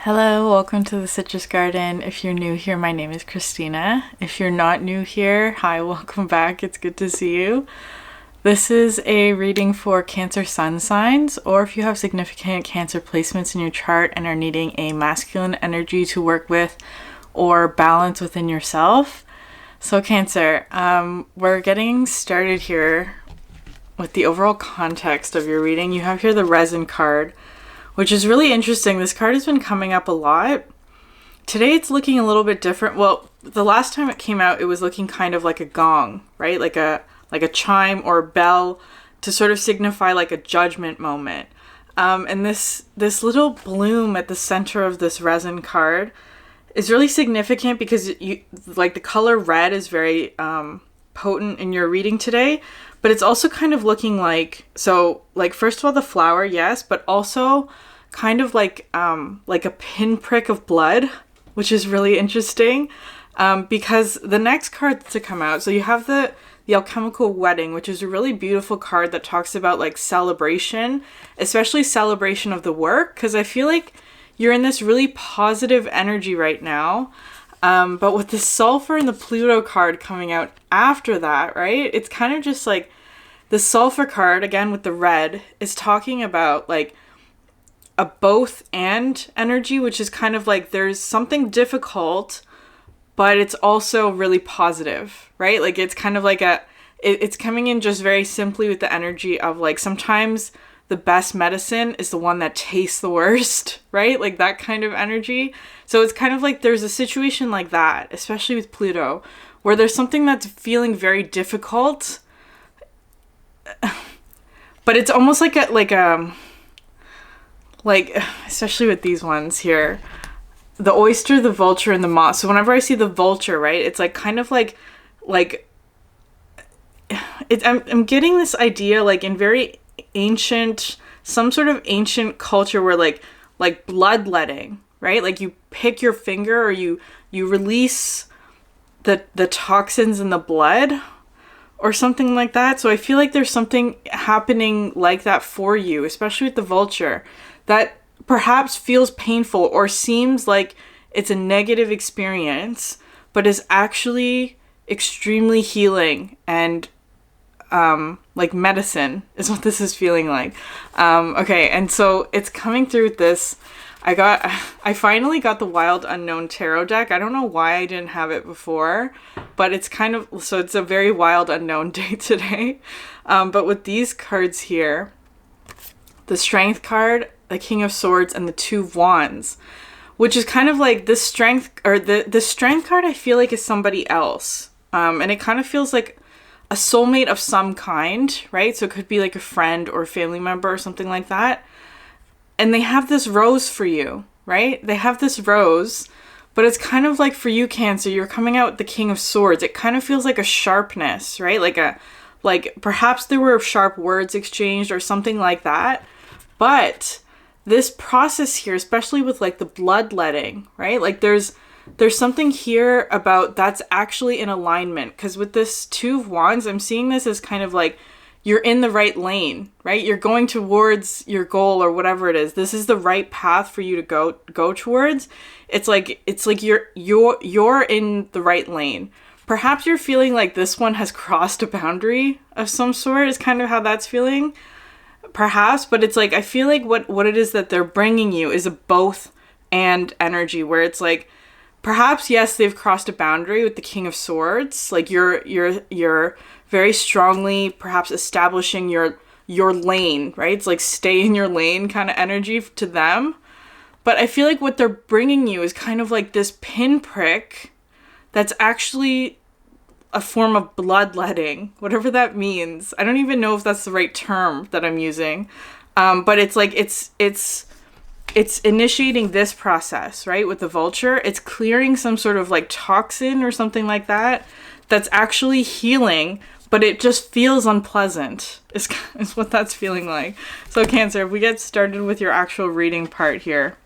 Hello, welcome to the Citrus Garden. If you're new here, my name is Christina. If you're not new here, hi, welcome back. It's good to see you. This is a reading for Cancer sun signs, or if you have significant Cancer placements in your chart and are needing a masculine energy to work with or balance within yourself. So Cancer, we're getting started here with the overall context of your reading. You have here the resin card, which is really interesting. This card has been coming up a lot. Today it's looking a little bit different. Well, the last time it came out, it was looking kind of like a gong, right? Like a chime or a bell to sort of signify like a judgment moment. And this little bloom at the center of this resin card is really significant because the color red is very potent in your reading today, but it's also kind of looking like, first of all, the flower, yes, but also kind of like a pinprick of blood, which is really interesting, because the next card to come out, so you have the alchemical wedding, which is a really beautiful card that talks about like celebration, especially celebration of the work, because I feel like you're in this really positive energy right now. But with the sulfur and the Pluto card coming out after that, right? It's kind of just like the sulfur card, again with the red, is talking about like a both and energy, which is kind of like there's something difficult, but it's also really positive, right? Like it's kind of like it's coming in just very simply with the energy of like sometimes the best medicine is the one that tastes the worst, right? Like that kind of energy. So it's kind of like there's a situation like that, especially with Pluto, where there's something that's feeling very difficult, but it's almost like especially with these ones here, the oyster, the vulture, and the moth. So whenever I see the vulture, right, it's like kind of I'm getting this idea like in very ancient, some sort of ancient culture where like bloodletting, right? Like you pick your finger or you release the toxins in the blood or something like that. So I feel like there's something happening like that for you, especially with the vulture, that perhaps feels painful or seems like it's a negative experience, but is actually extremely healing and like medicine is what this is feeling like. Okay, and so it's coming through with this. I finally got the Wild Unknown Tarot deck. I don't know why I didn't have it before, but it's kind of, so it's a very wild unknown day today. But with these cards here, the Strength card, the King of Swords, and the Two of Wands, which is kind of like the Strength, or the Strength card I feel like is somebody else. And it kind of feels like a soulmate of some kind, right? So it could be like a friend or a family member or something like that. And they have this rose for you, right? They have this rose, but it's kind of like for you, Cancer, you're coming out with the King of Swords. It kind of feels like a sharpness, right? Like perhaps there were sharp words exchanged or something like that. But this process here, especially with like the bloodletting, right? Like there's something here about that's actually in alignment, because with this Two of Wands, I'm seeing this as kind of like you're in the right lane, right? You're going towards your goal or whatever it is. This is the right path for you to go towards. It's like you're in the right lane. Perhaps you're feeling like this one has crossed a boundary of some sort, is kind of how that's feeling. Perhaps, but it's like I feel like what it is that they're bringing you is a both and energy, where it's like perhaps, yes, they've crossed a boundary with the King of Swords. Like you're very strongly perhaps establishing your lane, right? It's like stay in your lane kind of energy to them. But I feel like what they're bringing you is kind of like this pinprick that's actually a form of bloodletting, whatever that means. I don't even know if that's the right term that I'm using. But it's like it's initiating this process, right? With the vulture, it's clearing some sort of like toxin or something like that that's actually healing, but it just feels unpleasant is what that's feeling like. So Cancer, if we get started with your actual reading part here,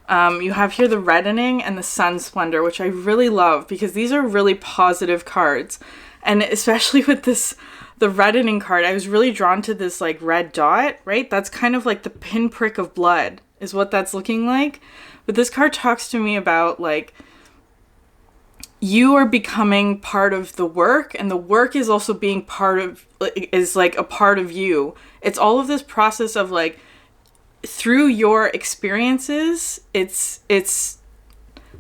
you have here the reddening and the sun splendor, which I really love because these are really positive cards. And especially with the reddening card, I was really drawn to this like red dot, right? That's kind of like the pinprick of blood is what that's looking like. But this card talks to me about like you are becoming part of the work, and the work is also being part of, is like a part of you. It's all of this process of like, through your experiences, it's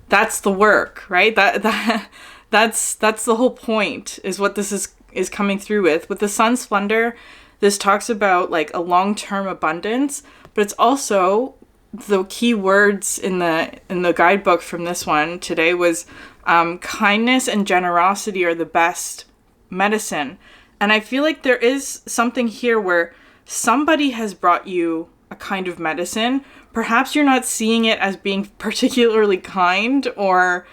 that's the work, right? That's the whole point, is what this is coming through with. With the sun splendor, this talks about like a long-term abundance, but it's also, the key words in the guidebook from this one today was kindness and generosity are the best medicine. And I feel like there is something here where somebody has brought you a kind of medicine. Perhaps you're not seeing it as being particularly kind, or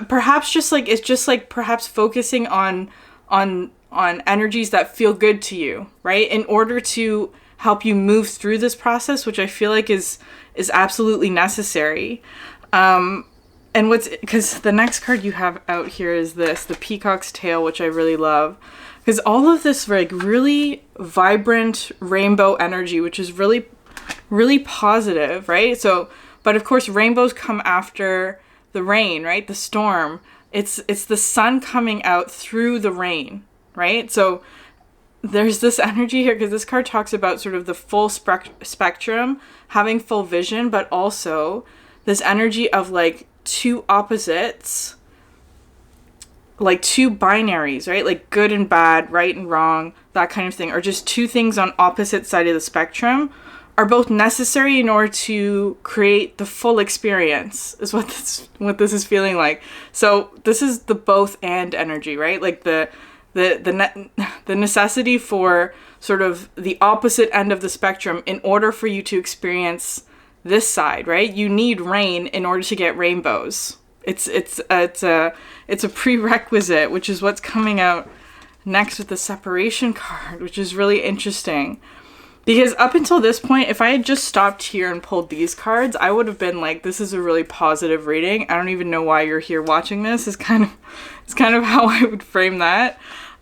perhaps just like, it's just like perhaps focusing on energies that feel good to you, right? In order to help you move through this process, which I feel like is absolutely necessary. And because the next card you have out here is this, the Peacock's Tail, which I really love. Because all of this like really vibrant rainbow energy, which is really, really positive, right? So, but of course rainbows come after the rain, right? The storm. It's the sun coming out through the rain, right? So there's this energy here, because this card talks about sort of the full spectrum, having full vision, but also this energy of like two opposites, like two binaries, right? Like good and bad, right and wrong, that kind of thing, or just two things on opposite side of the spectrum are both necessary in order to create the full experience, is what this is feeling like. So this is the both and energy, right? Like the necessity for sort of the opposite end of the spectrum in order for you to experience this side, right? You need rain in order to get rainbows. It's a prerequisite, which is what's coming out next with the separation card, which is really interesting. Because up until this point, if I had just stopped here and pulled these cards, I would have been like, this is a really positive reading. I don't even know why you're here watching this. It's kind of how I would frame that.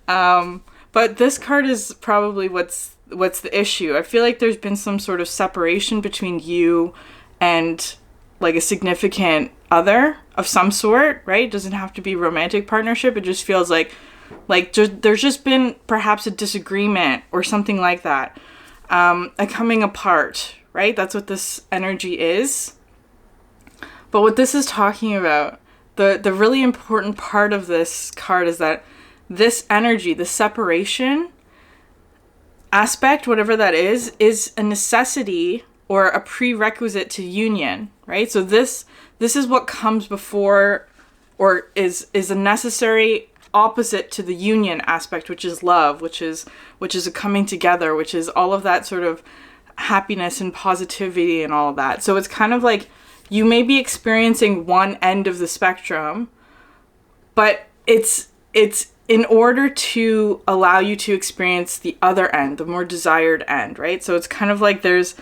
But this card is probably what's the issue. I feel like there's been some sort of separation between you and like a significant other of some sort, right? It doesn't have to be romantic partnership. It just feels like there's just been perhaps a disagreement or something like that. A coming apart, right? That's what this energy is. But what this is talking about, the really important part of this card is that this energy, the separation aspect, whatever that is a necessity or a prerequisite to union, right? So this is what comes before, or is a necessary opposite to the union aspect, which is love, which is a coming together, which is all of that sort of happiness and positivity and all of that. So it's kind of like you may be experiencing one end of the spectrum, but it's in order to allow you to experience the other end, the more desired end, right? So it's kind of like there's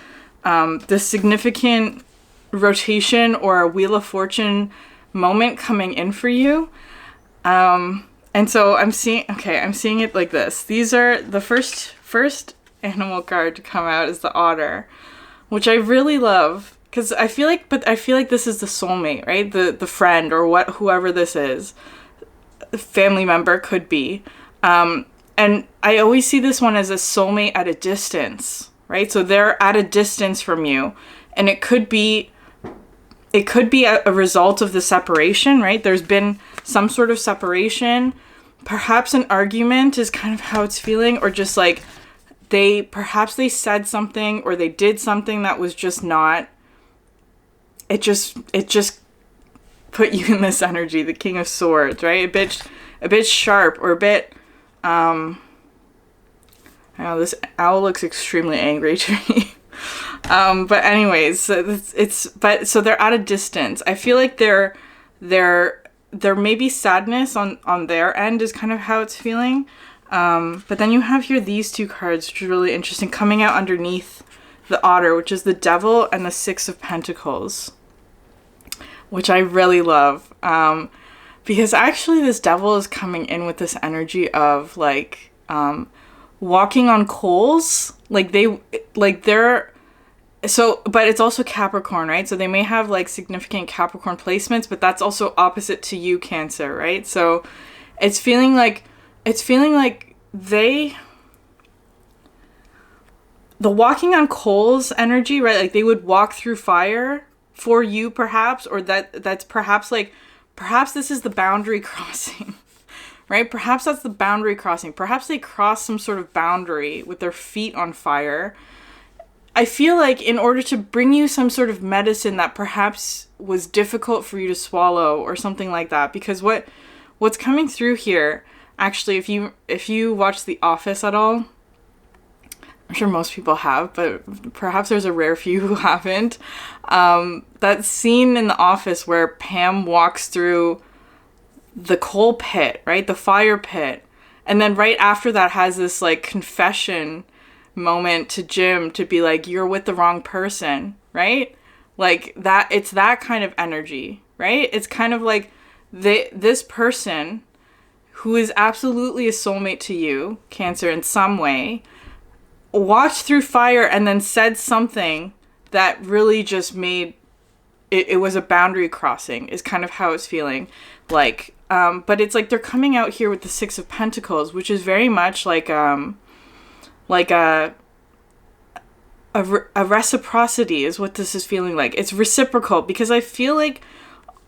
this significant rotation or a Wheel of Fortune moment coming in for you. And so I'm seeing it like this. These are the first animal card to come out is the otter, which I really love, because I feel like this is the soulmate, right? The friend, or whoever this is, family member could be. And I always see this one as a soulmate at a distance, right? So they're at a distance from you, and it could be a result of the separation, right? There's been some sort of separation. Perhaps an argument is kind of how it's feeling, or just like they said something or they did something that was just not, it just put you in this energy, the King of Swords, right? A bit sharp, or a bit, I know this owl looks extremely angry to me. But anyways, so they're at a distance. I feel like there may be sadness on their end is kind of how it's feeling. But then you have here these two cards, which are really interesting, coming out underneath the otter, which is the Devil and the Six of Pentacles, which I really love. Because actually this Devil is coming in with this energy of like, walking on coals. Like they're So, but it's also Capricorn, right? So they may have like significant Capricorn placements, but that's also opposite to you, Cancer, right? So it's feeling like they, the walking on coals energy, right? Like they would walk through fire for you, perhaps, or that's perhaps like, perhaps this is the boundary crossing, right? Perhaps that's the boundary crossing. Perhaps they cross some sort of boundary with their feet on fire. I feel like in order to bring you some sort of medicine that perhaps was difficult for you to swallow or something like that, because what's coming through here, actually, if you watch The Office at all, I'm sure most people have, but perhaps there's a rare few who haven't. That scene in The Office where Pam walks through the coal pit, right? The fire pit. And then right after that has this like confession moment to Jim to be like, you're with the wrong person, right? Like that, it's that kind of energy, right? It's kind of like this person who is absolutely a soulmate to you, Cancer, in some way, walked through fire and then said something that really just made it was a boundary crossing, is kind of how it's feeling like. But it's like they're coming out here with the Six of Pentacles, which is very much like a reciprocity is what this is feeling like. It's reciprocal, because I feel like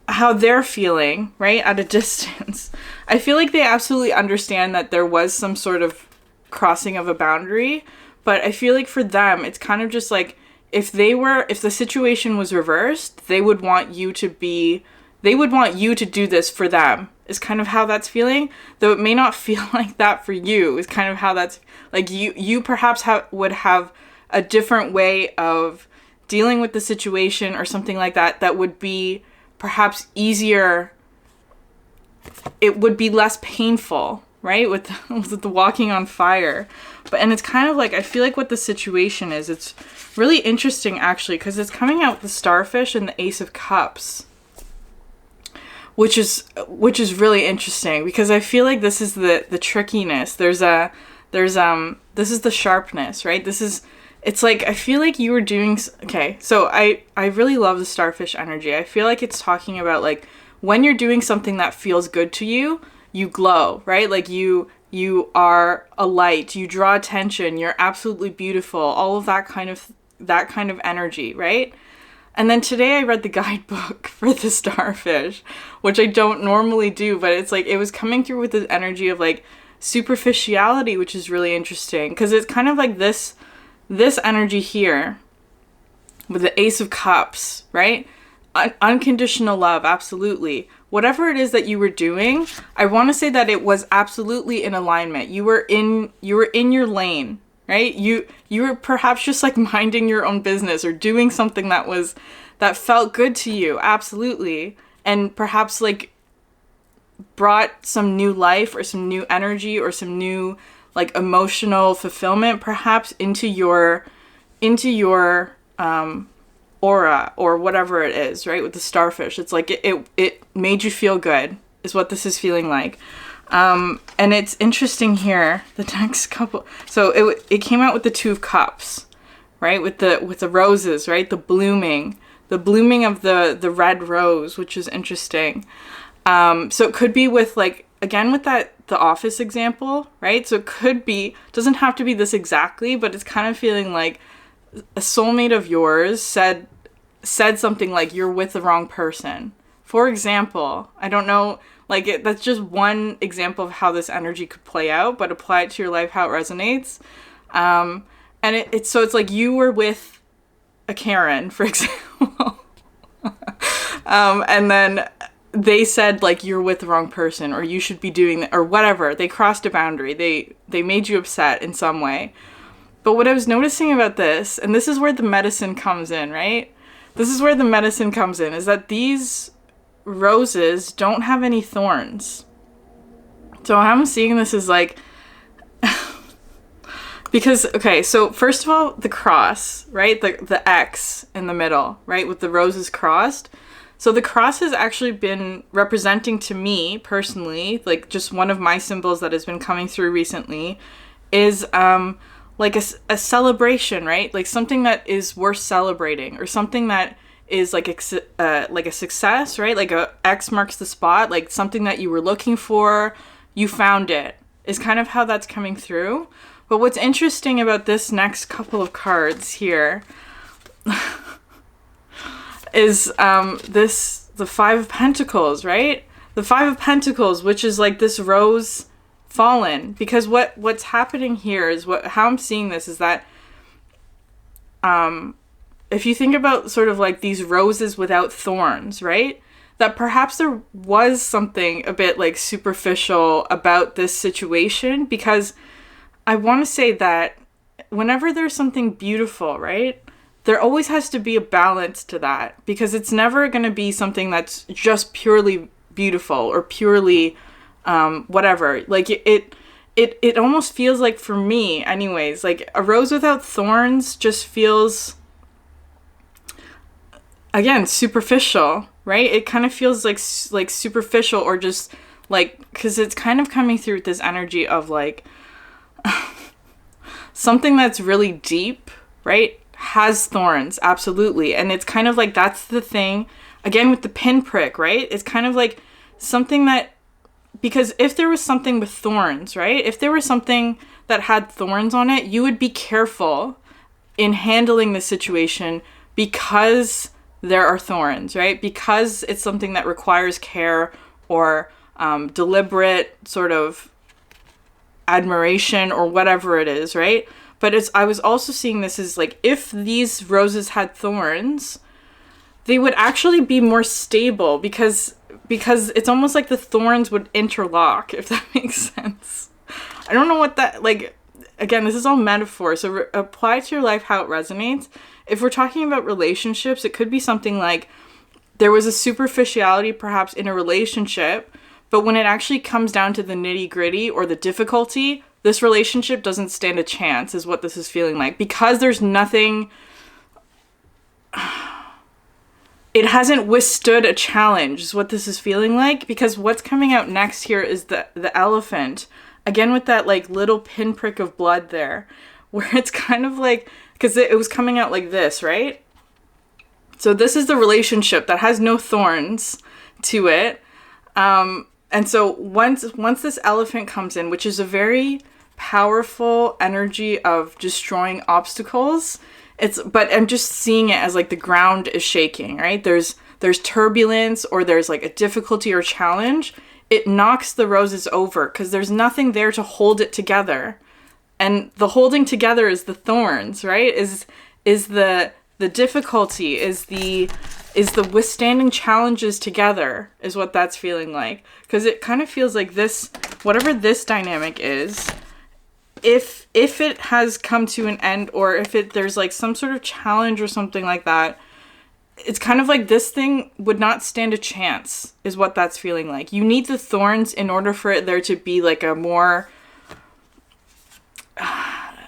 how they're feeling, right, at a distance, I feel like they absolutely understand that there was some sort of crossing of a boundary, but I feel like for them, it's kind of just like, if the situation was reversed, they would want you to do this for them, is kind of how that's feeling. Though it may not feel like that for you, is kind of how that's, like, you perhaps would have a different way of dealing with the situation or something like that, that would be perhaps easier. It would be less painful, right? With the walking on fire. And it's kind of like, I feel like what the situation is, it's really interesting actually, because it's coming out with the Starfish and the Ace of Cups, which is really interesting, because I feel like this is the trickiness. This is the sharpness, right? It's like, I feel like you were doing, okay, so I really love the Starfish energy. I feel like it's talking about like, when you're doing something that feels good to you, you glow, right? Like you are a light, you draw attention, you're absolutely beautiful, all of that kind of energy, right? And then today I read the guidebook for the Starfish, which I don't normally do, but it's like, it was coming through with the energy of like superficiality, which is really interesting, because it's kind of like this energy here with the Ace of Cups, right? Unconditional love, absolutely. Whatever it is that you were doing, I want to say that it was absolutely in alignment. You were in your lane, right? You were perhaps just like minding your own business or doing something that felt good to you, absolutely. And perhaps like brought some new life or some new energy or some new like emotional fulfillment perhaps into your aura or whatever it is, right? With the Starfish, it's like it made you feel good, is what this is feeling like. And it's interesting here, the next couple, so it came out with the Two of Cups, right? With the roses, right? The blooming of the red rose, which is interesting. So it could be with like, again, with that, the Office example, right? So it could be, doesn't have to be this exactly, but it's kind of feeling like a soulmate of yours said something like, you're with the wrong person. For example, I don't know, like that's just one example of how this energy could play out, but apply it to your life, how it resonates. And it's so it's like you were with a Karen, for example. And then they said like, you're with the wrong person, or you should be doing that, or whatever. They crossed a boundary. They made you upset in some way. But what I was noticing about this, and this is where the medicine comes in, right? This is where the medicine comes in, is that these roses don't have any thorns. So how I'm seeing this is like, because, okay, so first of all, the cross, right? The X in the middle, right? With the roses crossed. So the cross has actually been representing to me personally, like just one of my symbols that has been coming through recently is like a celebration, right? Like something that is worth celebrating, or something that is like a success, right? Like a X marks the spot, like something that you were looking for, you found it, is kind of how that's coming through. But what's interesting about this next couple of cards here is the Five of Pentacles, right? The Five of Pentacles, which is like this rose fallen, because what's happening here is how I'm seeing this is that if you think about sort of like these roses without thorns, right? That perhaps there was something a bit like superficial about this situation, because I want to say that whenever there's something beautiful, right? There always has to be a balance to that, because it's never going to be something that's just purely beautiful or purely whatever. Like it almost feels like, for me anyways, like a rose without thorns just feels, again, superficial, right? It kind of feels like superficial, or just like, because it's kind of coming through with this energy of like something that's really deep, right? Has thorns, absolutely. And it's kind of like, that's the thing, again, with the pinprick, right? It's kind of like something that, because if there was something with thorns, right? If there was something that had thorns on it, you would be careful in handling the situation, because there are thorns, right? Because it's something that requires care, or deliberate sort of admiration, or whatever it is, right? But I was also seeing this as like, if these roses had thorns, they would actually be more stable, because it's almost like the thorns would interlock, if that makes sense. I don't know what that, like, again, this is all metaphor, so apply to your life how it resonates. If we're talking about relationships, it could be something like there was a superficiality perhaps in a relationship, but when it actually comes down to the nitty-gritty or the difficulty, this relationship doesn't stand a chance, is what this is feeling like. Because there's nothing, it hasn't withstood a challenge, is what this is feeling like. Because what's coming out next here is the elephant. Again, with that like little pinprick of blood there, where it's kind of like, because it was coming out like this, right? So this is the relationship that has no thorns to it. And so once this elephant comes in, which is a very powerful energy of destroying obstacles, but I'm just seeing it as like the ground is shaking, right? There's turbulence, or there's like a difficulty or challenge. It knocks the roses over, because there's nothing there to hold it together. And the holding together is the thorns, right? Is the difficulty, is the withstanding challenges together, is what that's feeling like. Because it kind of feels like this, whatever this dynamic is, if it has come to an end, or if there's like some sort of challenge or something like that, it's kind of like this thing would not stand a chance, is what that's feeling like. You need the thorns in order for there to be like a more, I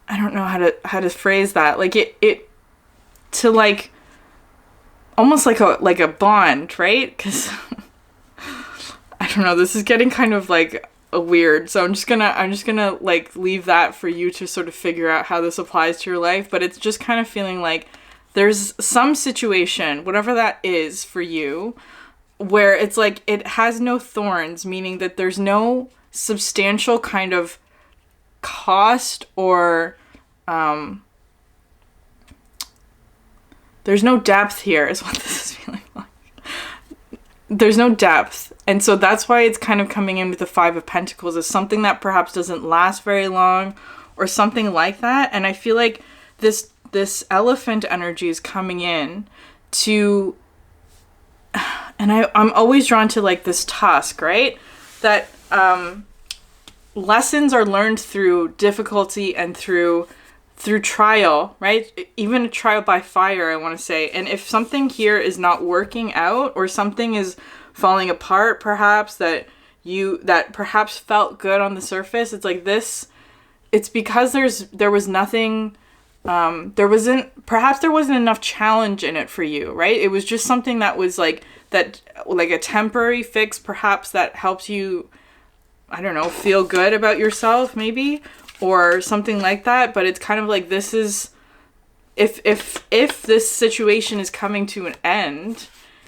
don't know how to phrase that. Like it to like almost like a bond, right? Because I don't know, this is getting kind of like a weird. So I'm just gonna like leave that for you to sort of figure out how this applies to your life. But it's just kind of feeling like there's some situation, whatever that is for you, where it's like it has no thorns, meaning that there's no substantial kind of cost, or there's no depth here, is what this is feeling like. There's no depth. And so that's why it's kind of coming in with the Five of Pentacles, as something that perhaps doesn't last very long, or something like that. And I feel like this elephant energy is coming in to, and I'm always drawn to like this tusk, right? That lessons are learned through difficulty and through trial, right? Even a trial by fire, I want to say. And if something here is not working out, or something is falling apart, perhaps that perhaps felt good on the surface, it's like this, it's because there was nothing, there wasn't enough challenge in it for you, right? It was just something that was like a temporary fix, perhaps, that helps you, I don't know, feel good about yourself, maybe. or something like that. But it's kind of like, this is, if this situation is coming to an end,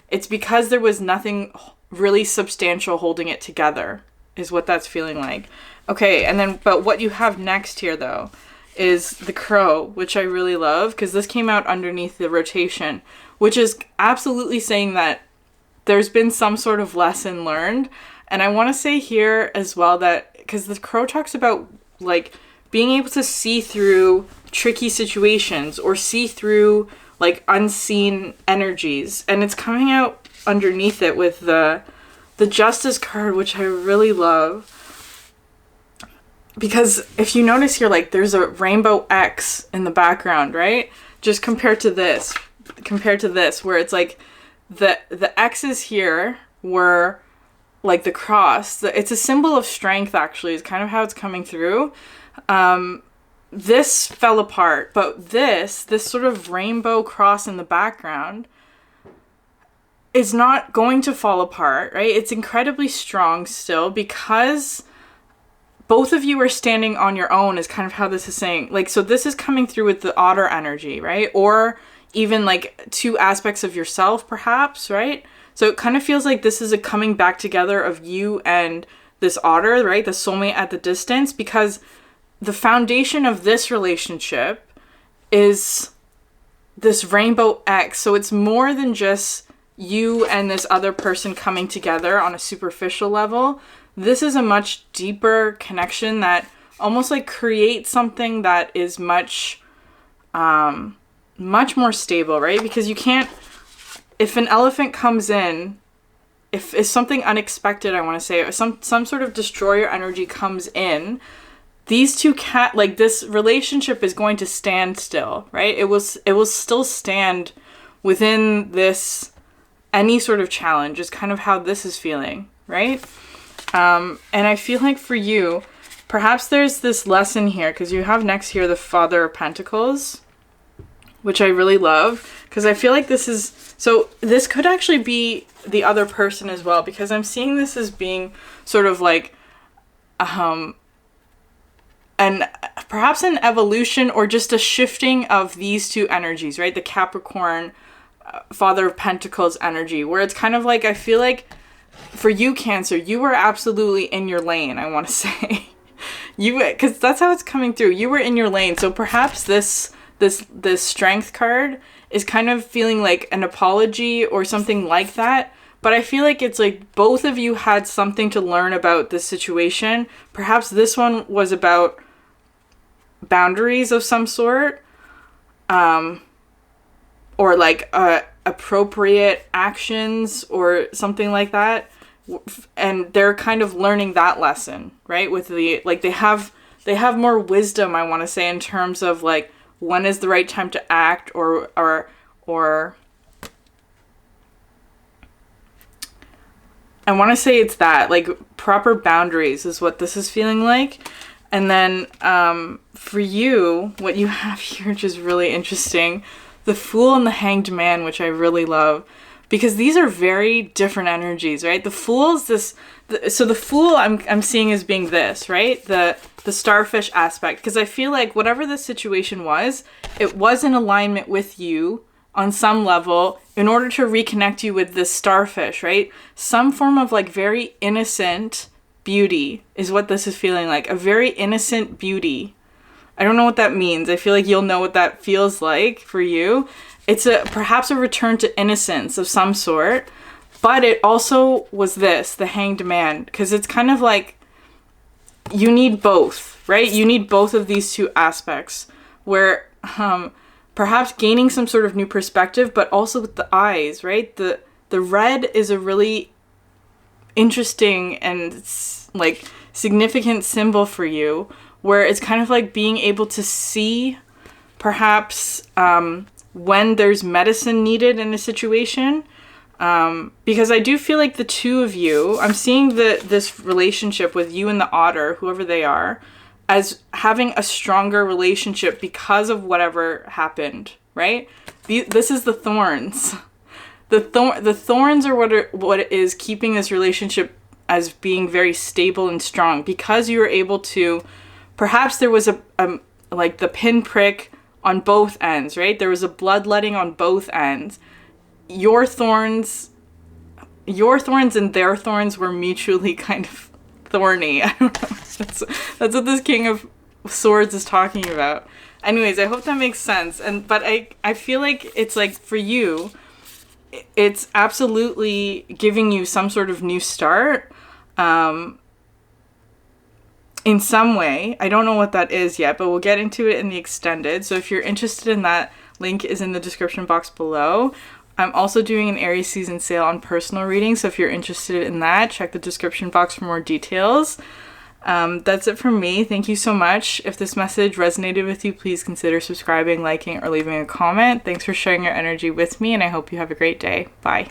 it's because there was nothing really substantial holding it together, is what that's feeling like. Okay, and then, but what you have next here, though, is the Crow, which I really love, because this came out underneath the rotation, which is absolutely saying that there's been some sort of lesson learned. And I want to say here as well that, because the Crow talks about, like, being able to see through tricky situations or see through, like, unseen energies. And it's coming out underneath it with the Justice card, which I really love. Because if you notice here, like, there's a rainbow X in the background, right? Just compared to this, where it's like the X's here were like the cross. It's a symbol of strength, actually, is kind of how it's coming through. This fell apart, but this sort of rainbow cross in the background is not going to fall apart, right? It's incredibly strong still, because both of you are standing on your own, is kind of how this is saying. Like, so this is coming through with the otter energy, right? Or even like two aspects of yourself, perhaps, right? So it kind of feels like this is a coming back together of you and this otter, right? The soulmate at the distance, because the foundation of this relationship is this rainbow X. So it's more than just you and this other person coming together on a superficial level. This is a much deeper connection that almost like creates something that is much more stable, right? Because you can't, if an elephant comes in, if something unexpected, I want to say, some sort of destroyer energy comes in, these two like, this relationship is going to stand still, right? It will still stand within this, any sort of challenge, is kind of how this is feeling, right? And I feel like for you, perhaps there's this lesson here, because you have next here the Father of Pentacles, which I really love, because I feel like this is, so this could actually be the other person as well, because I'm seeing this as being sort of like, and perhaps an evolution or just a shifting of these two energies, right? The Capricorn, Father of Pentacles energy, where it's kind of like, I feel like for you, Cancer, you were absolutely in your lane, I want to say. Because that's how it's coming through. You were in your lane. So perhaps this Strength card is kind of feeling like an apology or something like that. But I feel like it's like both of you had something to learn about this situation. Perhaps this one was about boundaries of some sort. Or like appropriate actions or something like that. And they're kind of learning that lesson, right? With the, like, they have more wisdom, I want to say, in terms of like, when is the right time to act, or I want to say it's that, like, proper boundaries is what this is feeling like. And then for you, what you have here, which is really interesting, the Fool and the Hanged Man, which I really love, because these are very different energies, right? The Fool is so the Fool I'm seeing as being this, right? The starfish aspect, because I feel like whatever the situation was, it was in alignment with you on some level in order to reconnect you with this starfish, right? Some form of like very innocent beauty is what this is feeling like. A very innocent beauty. I don't know what that means. I feel like you'll know what that feels like for you. It's perhaps a return to innocence of some sort, but it also was the Hanged Man, because it's kind of like you need both, right? You need both of these two aspects, where perhaps gaining some sort of new perspective, but also with the eyes, right? The red is a really interesting and like significant symbol for you, where it's kind of like being able to see perhaps when there's medicine needed in a situation. Because I do feel like the two of you, I'm seeing this relationship with you and the otter, whoever they are, as having a stronger relationship because of whatever happened, right? This is the Thorns. The Thorns are what is keeping this relationship as being very stable and strong, because you were able to perhaps there was a like the pinprick on both ends, right? There was a bloodletting on both ends. Your thorns and their thorns were mutually kind of thorny. I don't know. That's what this King of Swords is talking about. Anyways, I hope that makes sense. But I feel like it's like for you, it's absolutely giving you some sort of new start. In some way. I don't know what that is yet, but we'll get into it in the extended. So if you're interested in that, link is in the description box below. I'm also doing an Aries season sale on personal reading, so if you're interested in that, check the description box for more details. That's it from me. Thank you so much. If this message resonated with you, please consider subscribing, liking, or leaving a comment. Thanks for sharing your energy with me, and I hope you have a great day. Bye.